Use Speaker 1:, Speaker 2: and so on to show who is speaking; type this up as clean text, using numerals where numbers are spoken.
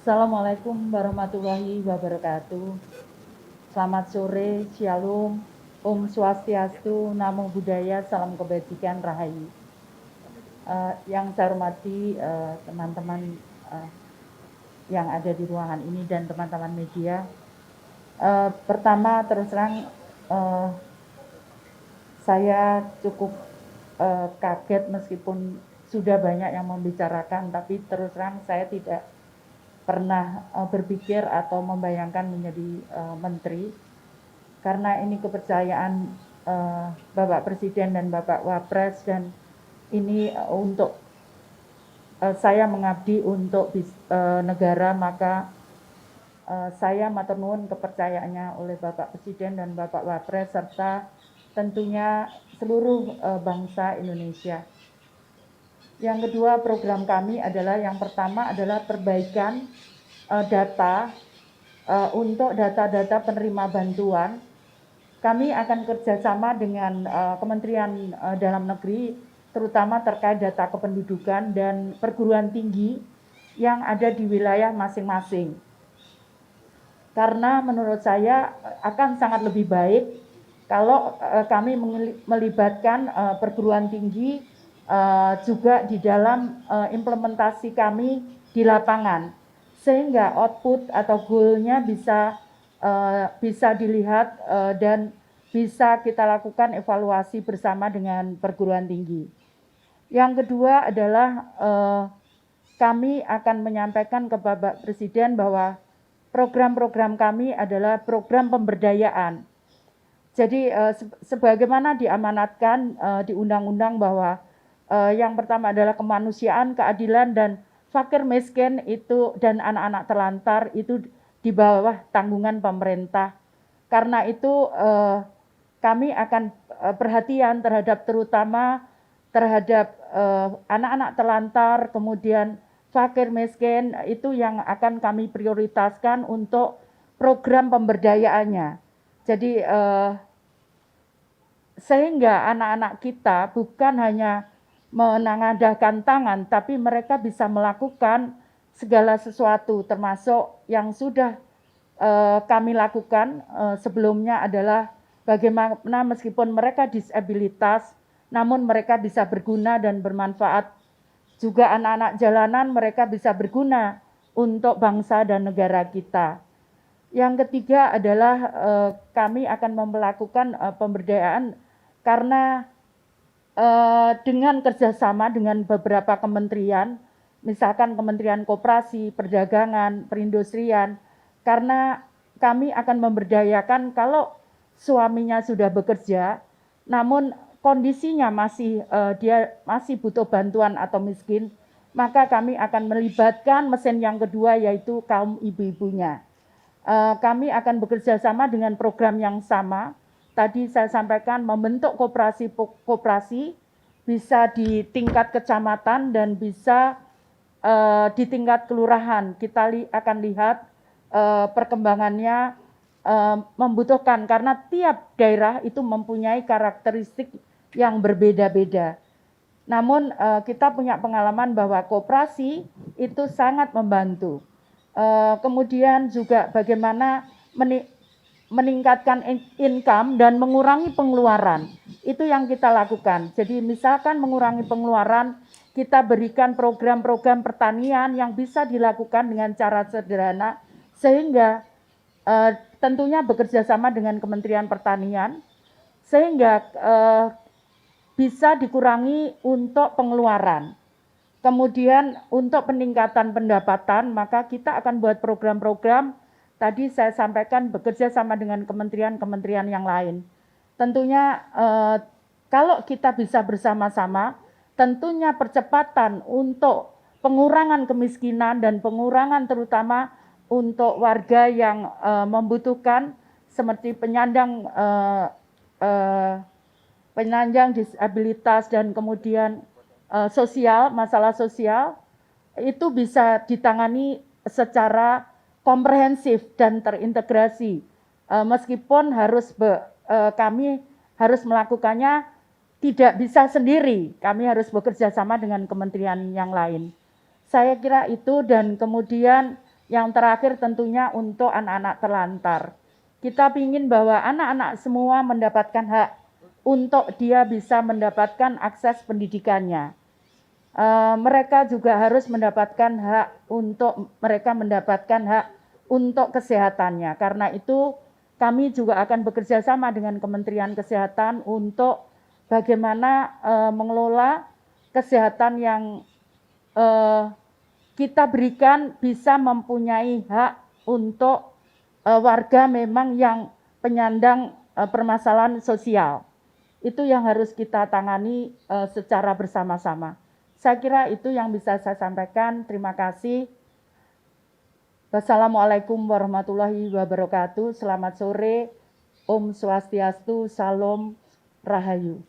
Speaker 1: Assalamualaikum warahmatullahi wabarakatuh. Selamat sore, Shalom, Om Swastiastu, Namo Buddhaya, Salam Kebajikan, Rahayu. Yang saya hormati teman-teman yang ada di ruangan ini dan teman-teman media. Pertama, terus terang saya cukup kaget meskipun sudah banyak yang membicarakan, tapi terus terang saya tidak pernah berpikir atau membayangkan menjadi menteri, karena ini kepercayaan Bapak Presiden dan Bapak Wapres, dan ini untuk saya mengabdi untuk negara, maka saya matur nuwun kepercayaannya oleh Bapak Presiden dan Bapak Wapres serta tentunya seluruh bangsa Indonesia. Yang kedua, program kami adalah yang pertama adalah perbaikan data untuk data-data penerima bantuan. Kami akan kerjasama dengan Kementerian Dalam Negeri, terutama terkait data kependudukan dan perguruan tinggi yang ada di wilayah masing-masing. Karena menurut saya akan sangat lebih baik kalau kami melibatkan perguruan tinggi juga di dalam implementasi kami di lapangan, sehingga output atau goal-nya bisa dilihat dan bisa kita lakukan evaluasi bersama dengan perguruan tinggi. Yang kedua adalah kami akan menyampaikan ke Bapak Presiden bahwa program-program kami adalah program pemberdayaan. Jadi sebagaimana diamanatkan di undang-undang bahwa yang pertama adalah kemanusiaan, keadilan, dan fakir miskin itu dan anak-anak terlantar itu di bawah tanggungan pemerintah. Karena itu kami akan perhatian terutama terhadap anak-anak terlantar, kemudian fakir miskin, itu yang akan kami prioritaskan untuk program pemberdayaannya. Jadi sehingga anak-anak kita bukan hanya menengadahkan tangan, tapi mereka bisa melakukan segala sesuatu, termasuk yang sudah kami lakukan sebelumnya adalah bagaimana meskipun mereka disabilitas, namun mereka bisa berguna dan bermanfaat. Juga anak-anak jalanan mereka bisa berguna untuk bangsa dan negara kita. Yang ketiga adalah kami akan melakukan pemberdayaan karena dengan kerjasama dengan beberapa kementerian, misalkan Kementerian Koperasi, Perdagangan, Perindustrian, karena kami akan memberdayakan kalau suaminya sudah bekerja, namun kondisinya dia masih butuh bantuan atau miskin, maka kami akan melibatkan mesin yang kedua, yaitu kaum ibu-ibunya. Kami akan bekerja sama dengan program yang sama. Tadi saya sampaikan membentuk koperasi bisa di tingkat kecamatan dan bisa di tingkat kelurahan. Kita akan lihat perkembangannya membutuhkan, karena tiap daerah itu mempunyai karakteristik yang berbeda-beda. Namun kita punya pengalaman bahwa koperasi itu sangat membantu. Kemudian juga bagaimana meningkatkan income dan mengurangi pengeluaran. Itu yang kita lakukan. Jadi misalkan mengurangi pengeluaran, kita berikan program-program pertanian yang bisa dilakukan dengan cara sederhana, sehingga tentunya bekerja sama dengan Kementerian Pertanian, sehingga bisa dikurangi untuk pengeluaran. Kemudian untuk peningkatan pendapatan, maka kita akan buat program-program, tadi saya sampaikan bekerja sama dengan kementerian-kementerian yang lain. Tentunya kalau kita bisa bersama-sama, tentunya percepatan untuk pengurangan kemiskinan dan pengurangan terutama untuk warga yang membutuhkan, seperti penyandang disabilitas dan kemudian masalah sosial, itu bisa ditangani secara komprehensif dan terintegrasi. Meskipun kami harus melakukannya tidak bisa sendiri, kami harus bekerja sama dengan kementerian yang lain. Saya kira itu, dan kemudian Yang terakhir tentunya untuk anak-anak terlantar. Kita ingin bahwa anak-anak semua mendapatkan hak untuk dia bisa mendapatkan akses pendidikannya. Mereka juga harus mendapatkan hak untuk kesehatannya. Karena itu kami juga akan bekerja sama dengan Kementerian Kesehatan untuk bagaimana mengelola kesehatan yang kita berikan bisa mempunyai hak untuk warga memang yang penyandang permasalahan sosial. Itu yang harus kita tangani secara bersama-sama. Saya kira itu yang bisa saya sampaikan. Terima kasih. Wassalamualaikum warahmatullahi wabarakatuh. Selamat sore. Om Swastiastu, Salam Rahayu.